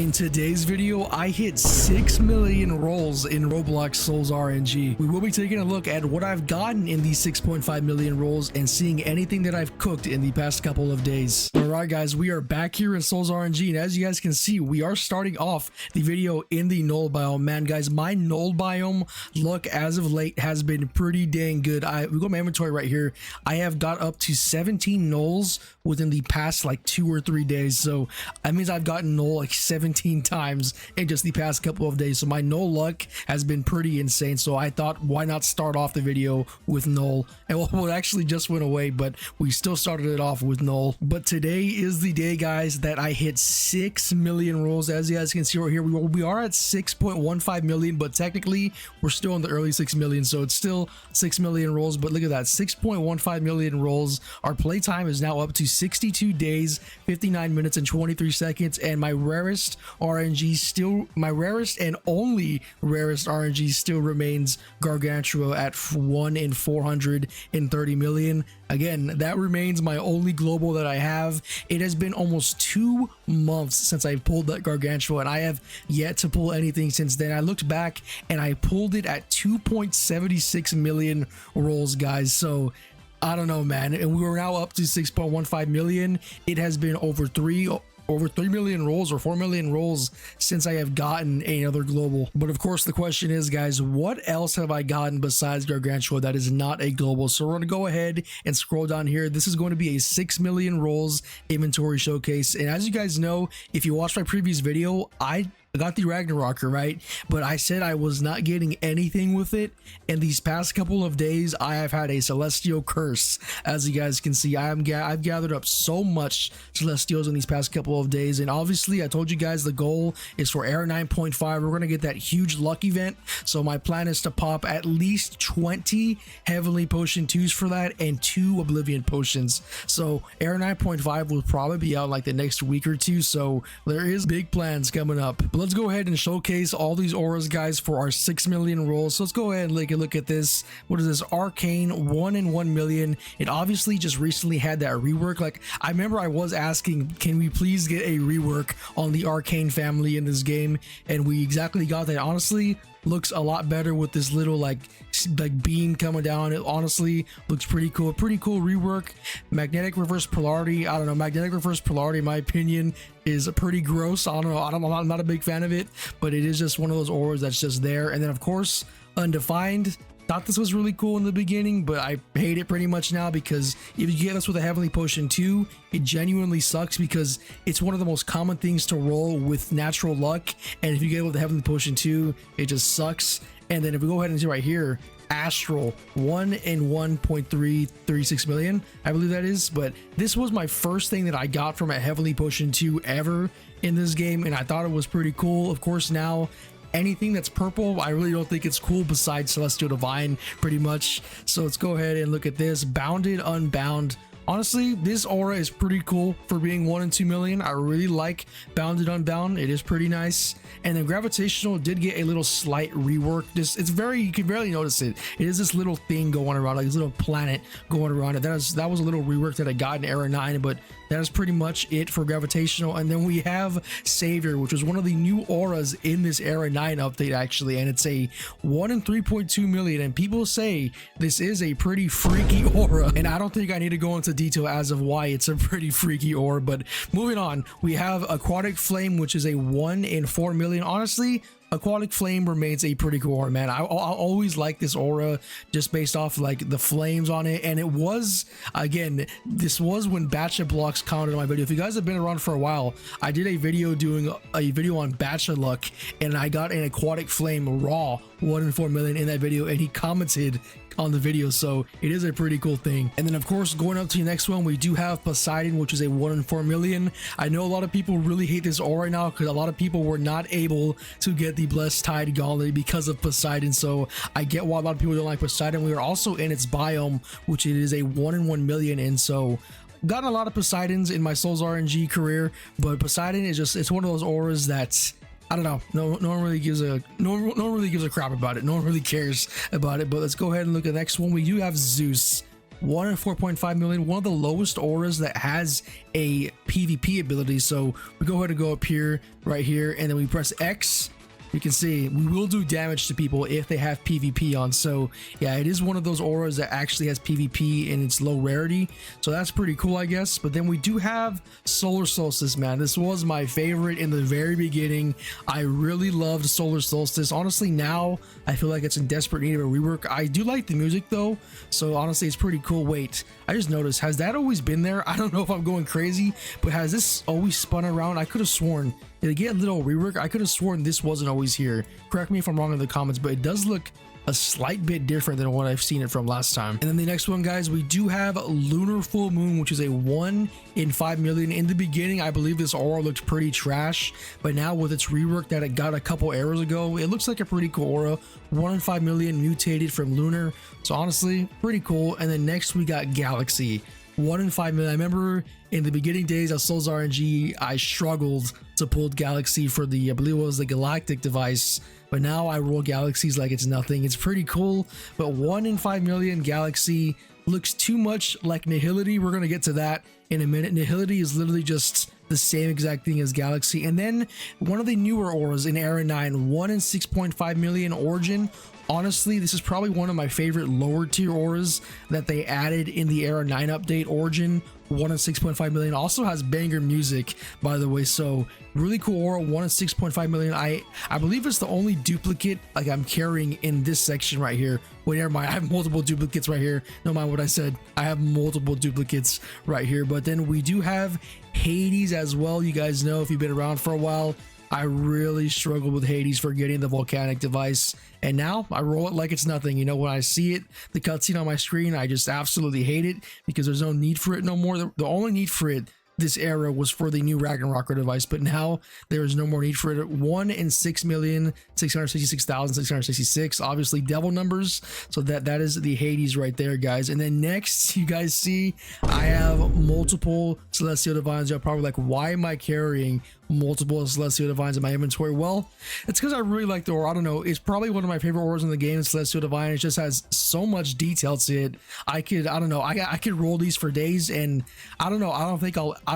In today's video, I hit 6 million rolls in Roblox Souls RNG. We will be taking a look at what I've gotten in these 6.5 million rolls and seeing anything that I've cooked in the past couple of days. Alright guys, we are back here in Souls RNG, and as you guys can see, we are starting off the video in the null biome. Man guys, my null biome luck as of late has been pretty dang good. We got my inventory right here. I have got up to 17 nulls within the past like 2 or 3 days, so that means I've gotten null like 17 times in just the past couple of days. So my null luck has been pretty insane, so I thought, why not start off the video with null? And well, it actually just went away, but we still started it off with null. But today is the day guys that I hit 6 million rolls. As you guys can see right here, we are at 6.15 million, but technically we're still in the early 6 million, so it's still 6 million rolls. But look at that, 6.15 million rolls. Our playtime is now up to 62 days, 59 minutes and 23 seconds, and my rarest RNG still, my rarest and only rarest RNG still remains Gargantua at 1 in 430 million. Again, that remains my only global that I have. It has been almost 2 months since I pulled that Gargantua, and I have yet to pull anything since then. I looked back and I pulled it at 2.76 million rolls, guys. So I don't know, man. And we were now up to 6.15 million. It has been over 3 million rolls or 4 million rolls since I have gotten another global. But of course the question is, guys, what else have I gotten besides Gargantua that is not a global? So we're going to go ahead and scroll down here. This is going to be a 6 million rolls inventory showcase, and as you guys know, if you watched my previous video, I got the Ragnaroker, right? But I said I was not getting anything with it, and these past couple of days I have had a Celestial curse. As you guys can see, I've gathered up so much Celestials in these past couple of days, and obviously I told you guys the goal is for Air 9.5. We're gonna get that huge luck event, so my plan is to pop at least 20 Heavenly Potion 2s for that and 2 Oblivion Potions. So Air 9.5 will probably be out like the next week or two, so there is big plans coming up. But let's go ahead and showcase all these auras, guys, for our 6 million rolls. So let's go ahead and take a look at this. What is this? Arcane 1 in 1 million. It obviously just recently had that rework. Like, I remember I was asking, can we please get a rework on the Arcane family in this game? And we exactly got that. Honestly, looks a lot better with this little like beam coming down. It honestly looks pretty cool. Pretty cool rework. Magnetic reverse polarity, I don't know, magnetic reverse polarity in my opinion is pretty gross. I don't know, I'm not a big fan of it, but it is just one of those auras that's just there. And then of course undefined. Thought this was really cool in the beginning, but I hate it pretty much now, because if you get this with a Heavenly Potion 2, it genuinely sucks, because it's one of the most common things to roll with natural luck, and if you get it with the Heavenly Potion 2, it just sucks. And then if we go ahead and see right here, Astral 1 in 1.336 million, I believe that is. But this was my first thing that I got from a Heavenly Potion 2 ever in this game, and I thought it was pretty cool. Of course, now anything that's purple, I really don't think it's cool besides Celestial Divine pretty much. So let's go ahead and look at this. Bounded Unbound. Honestly, this aura is pretty cool for being 1 in 2 million. I really like Bounded Unbound. It is pretty nice. And then Gravitational did get a little slight rework. It's very, you can barely notice it. It is this little thing going around, like this little planet going around it. That was a little rework that I got in Era 9, but that is pretty much it for Gravitational. And then we have Savior, which was one of the new auras in this Era 9 update actually, and it's a 1 in 3.2 million. And people say this is a pretty freaky aura, and I don't think I need to go into detail as of why it's a pretty freaky aura. But moving on, we have Aquatic Flame, which is a 1 in 4 million. Honestly, Aquatic Flame remains a pretty cool aura, man. I always like this aura just based off like the flames on it. And it was, again, this was when Batcha Blocks commented on my video. If you guys have been around for a while, I did a video doing a video on Batcha luck, and I got an Aquatic Flame raw 1 in 4 million in that video, and he commented on the video, so it is a pretty cool thing. And then of course, going up to the next one, we do have Poseidon, which is a 1 in 4 million. I know a lot of people really hate this aura right now, because a lot of people were not able to get the Blessed Tide Gauntlet because of Poseidon, so I get why a lot of people don't like Poseidon. We are also in its biome, which it is a 1 in 1 million, and so gotten a lot of Poseidons in my Souls RNG career, but Poseidon is just, it's one of those auras that's, I don't know, no one really gives a crap about it. No one really cares about it. But let's go ahead and look at the next one. We do have Zeus, 1 in 4.5 million, one of the lowest auras that has a PvP ability. So we go ahead and go up here, right here, and then we press X. You can see we will do damage to people if they have PvP on. So yeah, it is one of those auras that actually has PvP and it's low rarity, so that's pretty cool, I guess. But then we do have Solar Solstice, man. This was my favorite in the very beginning. I really loved Solar Solstice. Honestly, now I feel like it's in desperate need of a rework. I do like the music though, so honestly it's pretty cool. Wait, I just noticed, has that always been there? I don't know if I'm going crazy, but has this always spun around? I could have sworn, did it get a little rework? I could have sworn this wasn't always here. Correct me if I'm wrong in the comments, but it does look a slight bit different than what I've seen it from last time. And then the next one, guys, we do have Lunar Full Moon, which is a 1 in 5 million. In the beginning, I believe this aura looked pretty trash, but now with its rework that it got a couple eras ago, it looks like a pretty cool aura. 1 in 5 million mutated from Lunar, so honestly pretty cool. And then next we got Galaxy, 1 in 5 million. I remember in the beginning days of Souls RNG, I struggled to pull Galaxy for the, I believe it was the Galactic device, but now I roll Galaxies like it's nothing. It's pretty cool, but 1 in 5 million Galaxy looks too much like Nihility. We're gonna get to that in a minute. Nihility is literally just the same exact thing as Galaxy. And then one of the newer auras in Era 9, 1 in 6.5 million Origin. Honestly, this is probably one of my favorite lower tier auras that they added in the Era 9 update. Origin, 1 in 6.5 million, also has banger music, by the way. So really cool aura, 1 in 6.5 million. I believe it's the only duplicate like I'm carrying in this section right here. Wait, never mind, I have multiple duplicates right here. No mind what I said, I have multiple duplicates right here. But then we do have Hades as well. You guys know, if you've been around for a while, I really struggled with Hades for getting the volcanic device, and now I roll it like it's nothing. You know, when I see it, the cutscene on my screen, I just absolutely hate it because there's no need for it no more. The only need for it this era was for the new Ragnarok device, but now there is no more need for it. 1 in 6,666,666, obviously devil numbers, so that is the Hades right there, guys. And then next, you guys see I have multiple Celestial Divines. You're probably like, why am I carrying multiple Celestial Divines in my inventory? Well, it's because I really like the aura. I don't know, it's probably one of my favorite auras in the game, Celestial Divine. It just has so much detail to it. I don't know, I could roll these for days, and I don't know, I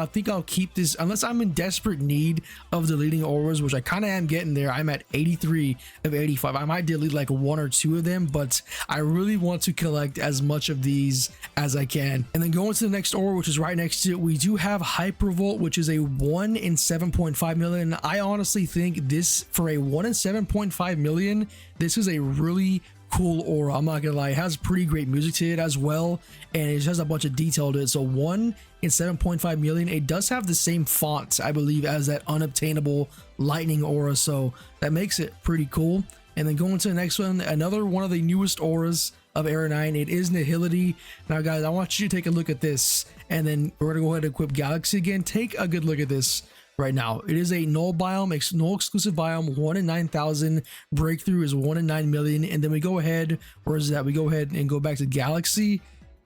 think I'll keep this unless I'm in desperate need of deleting auras, which I kind of am getting there. I'm at 83 of 85. I might delete like 1 or 2 of them, but I really want to collect as much of these as I can. And then going to the next aura, which is right next to it, we do have Hypervolt, which is a 1 in 7.5 million. I honestly think this, for a 1 in 7.5 million, this is a really cool aura. I'm not gonna lie, it has pretty great music to it as well, and it just has a bunch of detail to it. So 1 in 7.5 million. It does have the same font, I believe, as that unobtainable lightning aura, so that makes it pretty cool. And then going to the next one, another one of the newest auras of Era 9, it is Nihility. Now guys, I want you to take a look at this, and then we're gonna go ahead and equip Galaxy again. Take a good look at this right now. It is a null biome, null exclusive biome, 1 in 9,000. Breakthrough is 1 in 9 million. And then we go ahead, where is that? We go ahead and go back to Galaxy.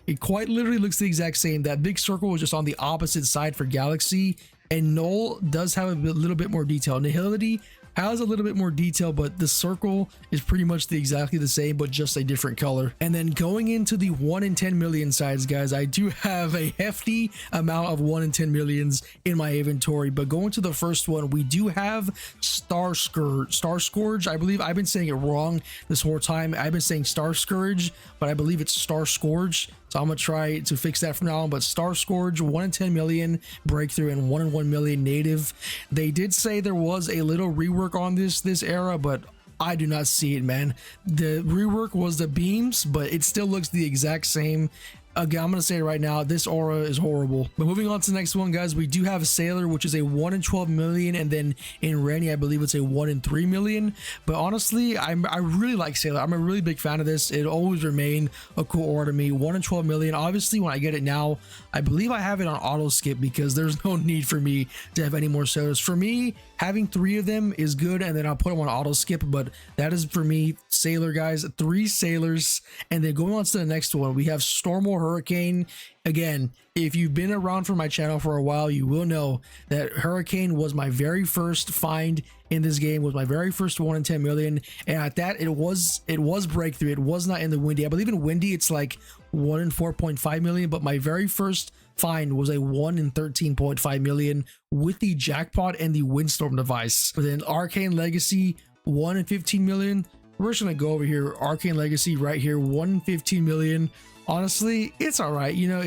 It quite literally looks the exact same. That big circle is just on the opposite side for Galaxy, and null does have a little bit more detail. Nihility has a little bit more detail, but the circle is pretty much exactly the same, but just a different color. And then going into the 1 in 10 million sides, guys, I do have a hefty amount of 1 in 10 millions in my inventory. But going to the first one, we do have Star Scourge. I believe I've been saying it wrong this whole time. I've been saying Star Scourge, but I believe it's Star Scourge. So I'm gonna try to fix that from now on. But Star Scourge, 1 in 10 million breakthrough and 1 in 1 million native. They did say there was a little rework on this era, but I do not see it, man. The rework was the beams, but it still looks the exact same. Again, I'm gonna say it right now, this aura is horrible. But moving on to the next one, guys, we do have Sailor, which is a 1 in 12 million, and then in Rennie, I believe it's a 1 in 3 million. But honestly, I really like Sailor. I'm a really big fan of this. It always remain a cool aura to me. 1 in 12 million. Obviously, when I get it now, I believe I have it on auto skip because there's no need for me to have any more Sailors. For me, having 3 of them is good, and then I'll put them on auto skip. But that is for me, Sailor, guys. 3 Sailors. And then going on to the next one, we have Storm or Hurricane. Again, if you've been around for my channel for a while, you will know that Hurricane was my very first find in this game, was my very first 1 in 10 million, and at that, it was breakthrough. It was not in the Windy. I believe in Windy it's like 1 in 4.5 million, but my very first find was a 1 in 13.5 million with the jackpot and the windstorm device. But then Arcane Legacy, 1 in 15 million. We're just gonna go over here, Arcane Legacy right here, 1 in 15 million. Honestly, it's all right. You know,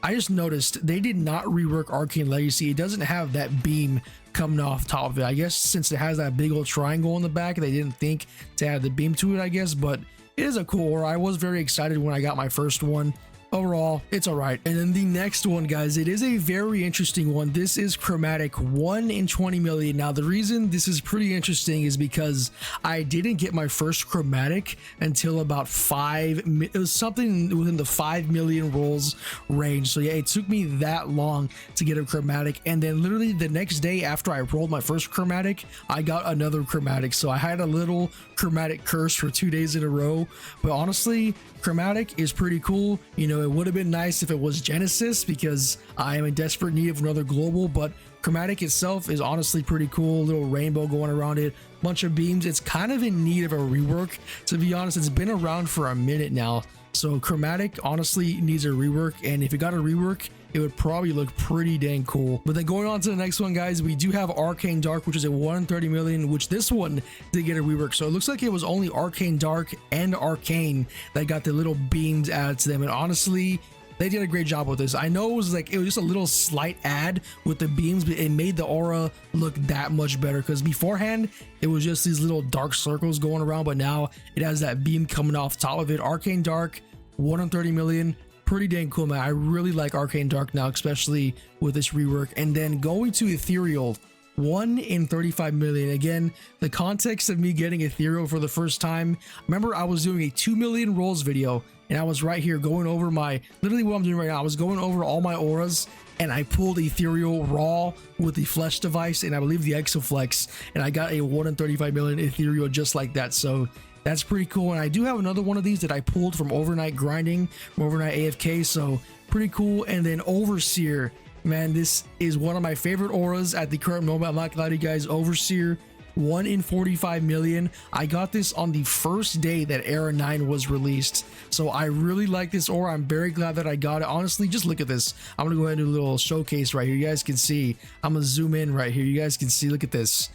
I just noticed they did not rework Arcane Legacy. It doesn't have that beam coming off top of it. I guess since it has that big old triangle in the back, they didn't think to add the beam to it, I guess, but it is a cool aura. I was very excited when I got my first one. Overall, it's all right. And then the next one, guys, it is a very interesting one. This is Chromatic, 1 in 20 million. Now, the reason this is pretty interesting is because I didn't get my first Chromatic until about it was something within the 5 million rolls range. So yeah, it took me that long to get a Chromatic. And then literally the next day after I rolled my first Chromatic, I got another Chromatic. So I had a little Chromatic curse for 2 days in a row. But honestly, Chromatic is pretty cool. You know, it would have been nice if it was Genesis because I am in desperate need of another global, but Chromatic itself is honestly pretty cool. Little rainbow going around it, bunch of beams. It's kind of in need of a rework, to be honest. It's been around for a minute now, so Chromatic honestly needs a rework, and if it got a rework, it would probably look pretty dang cool. But then going on to the next one, guys, we do have Arcane Dark, which is a 1 in 30 million, which this one did get a rework. So it looks like it was only Arcane Dark and Arcane that got the little beams added to them. And honestly, they did a great job with this. I know it was just a little slight add with the beams, but it made the aura look that much better, because beforehand it was just these little dark circles going around, but now it has that beam coming off top of it. Arcane Dark, 1 in 30 million. Pretty dang cool, man. I really like Arcane Dark now, especially with this rework. And then going to Ethereal, 1 in 35 million. Again, the context of me getting Ethereal for the first time, remember I was doing a 2 million rolls video, and I was right here going over literally what I'm doing right now. I was going over all my auras, and I pulled Ethereal raw with the flesh device, and I believe the Exoflex, and I got a 1 in 35 million Ethereal just like that. So that's pretty cool. And I do have another one of these that I pulled from overnight grinding, from overnight AFK, so pretty cool. And then Overseer, man, this is one of my favorite auras at the current moment. I'm not gonna lie to you guys. Overseer, 1 in 45 million. I got this on the first day that Era 9 was released, so I really like this aura. I'm very glad that I got it. Honestly, just look at this. I'm gonna go ahead and do a little showcase right here. You guys can see. I'm gonna zoom in right here. You guys can see. Look at this.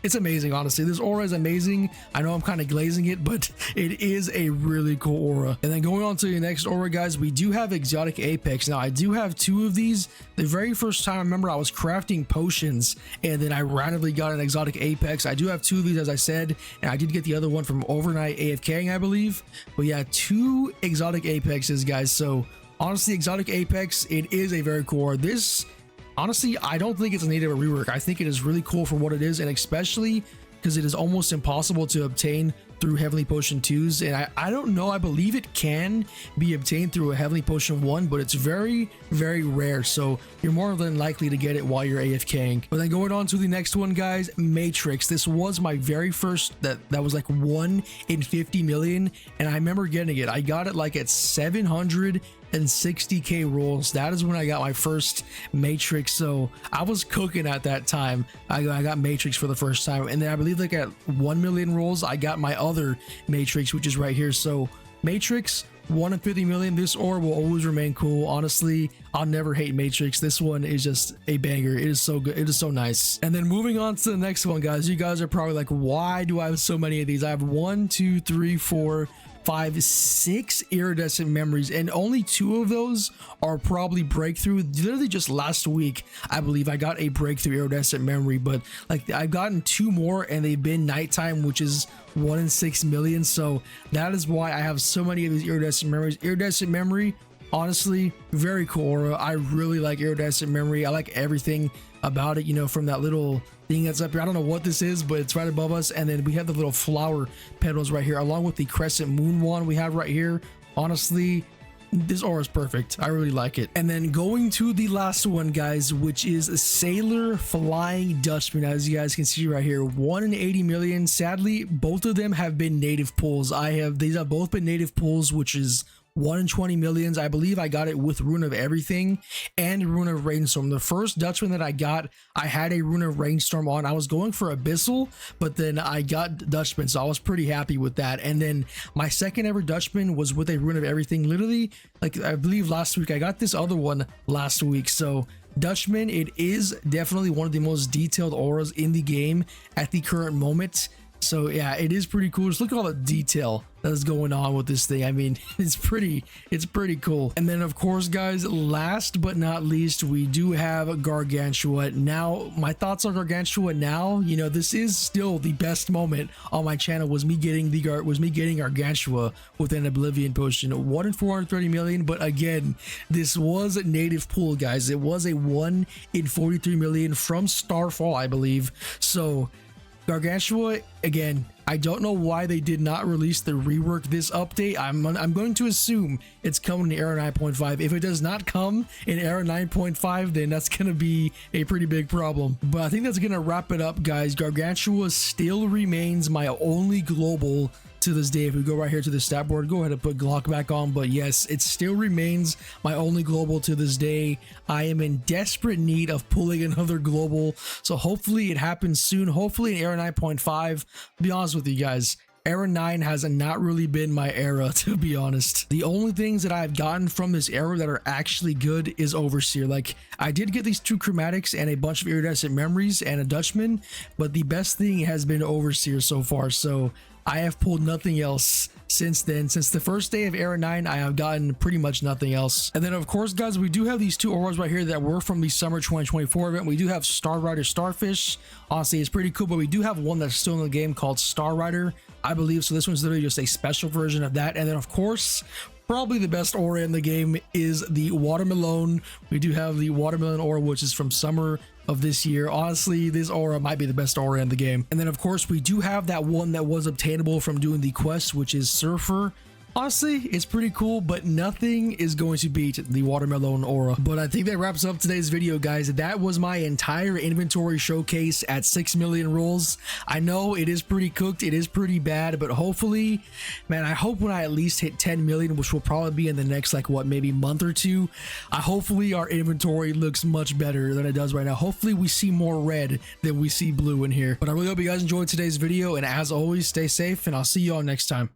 It's amazing, honestly. This aura is amazing. I know I'm kind of glazing it, but it is a really cool aura. And then going on to the next aura, guys, we do have Exotic Apex. Now, I do have 2 of these. The very first time, I remember I was crafting potions, and then I randomly got an Exotic Apex. I do have 2 of these, as I said, and I did get the other one from overnight AFKing, I believe. But yeah, 2 Exotic Apexes, guys. So honestly, Exotic Apex, it is a very cool aura. Honestly, I don't think it's in need of a rework. I think it is really cool for what it is, and especially because it is almost impossible to obtain through Heavenly Potion 2s. And I don't know, I believe it can be obtained through a Heavenly Potion 1, but it's very, very rare. So you're more than likely to get it while you're AFKing. But then going on to the next one, guys, Matrix. This was my very first, that was like 1 in 50 million. And I remember getting it. I got it like at 760k rolls. That is when I got my first Matrix, so I was cooking at that time. I got Matrix for the first time, and then I believe like at 1 million rolls I got my other Matrix, which is right here. So Matrix, 1 in 50 million. This aura will always remain cool. Honestly, I'll never hate Matrix. This one is just a banger. It is so good. It is so nice. And then moving on to the next one, guys, you guys are probably like, why do I have so many of these? I have 1, 2, 3, 4, 5, 6 iridescent memories, and only 2 of those are probably breakthrough. Literally just last week, I believe I got a breakthrough iridescent memory, but like I've gotten 2 more and they've been nighttime, which is 1 in 6 million. So that is why I have so many of these iridescent memories. Iridescent memory, honestly, very cool aura. I really like iridescent memory. I like everything about it, you know, from that little thing that's up here. I don't know what this is, but it's right above us. And then we have the little flower petals right here, along with the crescent moon wand we have right here. Honestly, this aura is perfect. I really like it. And then going to the last one, guys, which is a Sailor Flying Dustman. As you guys can see right here, 1 in 80 million. Sadly, both of them have been native pulls. These have both been native pulls, which is 1 in 20 millions. I believe I got it with Rune of Everything and Rune of Rainstorm. The first Dutchman that I got, I had a Rune of Rainstorm on. I was going for Abyssal, but then I got Dutchman, so I was pretty happy with that. And then my second ever Dutchman was with a Rune of Everything. Literally, like I believe last week, I got this other one last week. So Dutchman, it is definitely one of the most detailed auras in the game at the current moment. So yeah, it is pretty cool. Just look at all the detail that is going on with this thing. I mean, it's pretty cool. And then of course, guys, last but not least, we do have Gargantua. Now, my thoughts on Gargantua now, you know, this is still the best moment on my channel was me getting Gargantua with an Oblivion Potion. 1 in 430 million, but again, this was a native pool, guys. It was a 1 in 43 million from Starfall, I believe. So Gargantua, again, I don't know why they did not release the rework this update. I'm going to assume it's coming in Era 9.5. If it does not come in Era 9.5, then that's going to be a pretty big problem. But I think that's going to wrap it up, guys. Gargantua still remains my only global to this day. If we go right here to the stat board, go ahead and put Glock back on. But yes, it still remains my only global to this day. I am in desperate need of pulling another global, so hopefully it happens soon. Hopefully in Era 9.5. To be honest with you guys, Era 9 has not really been my era, to be honest. The only things that I've gotten from this era that are actually good is Overseer. Like, I did get these 2 chromatics and a bunch of iridescent memories and a Dutchman, but the best thing has been Overseer so far. So I have pulled nothing else since then. Since the first day of Era 9, I have gotten pretty much nothing else. And then of course, guys, we do have these 2 auras right here that were from the summer 2024 event. We do have Star Rider Starfish. Honestly, it's pretty cool, but we do have one that's still in the game called Star Rider, I believe. So this one's literally just a special version of that. And then of course, probably the best aura in the game is the Watermelon. We do have the Watermelon aura, which is from summer of this year. Honestly, this aura might be the best aura in the game. And then of course, we do have that one that was obtainable from doing the quest, which is Surfer. Honestly, it's pretty cool, but nothing is going to beat the Watermelon aura. But I think that wraps up today's video, guys. That was my entire inventory showcase at 6 million rolls. I know it is pretty cooked, it is pretty bad, but hopefully, man, I hope when I at least hit 10 million, which will probably be in the next, like, what, maybe month or two, hopefully our inventory looks much better than it does right now. Hopefully we see more red than we see blue in here. But I really hope you guys enjoyed today's video, and as always, stay safe, and I'll see you all next time.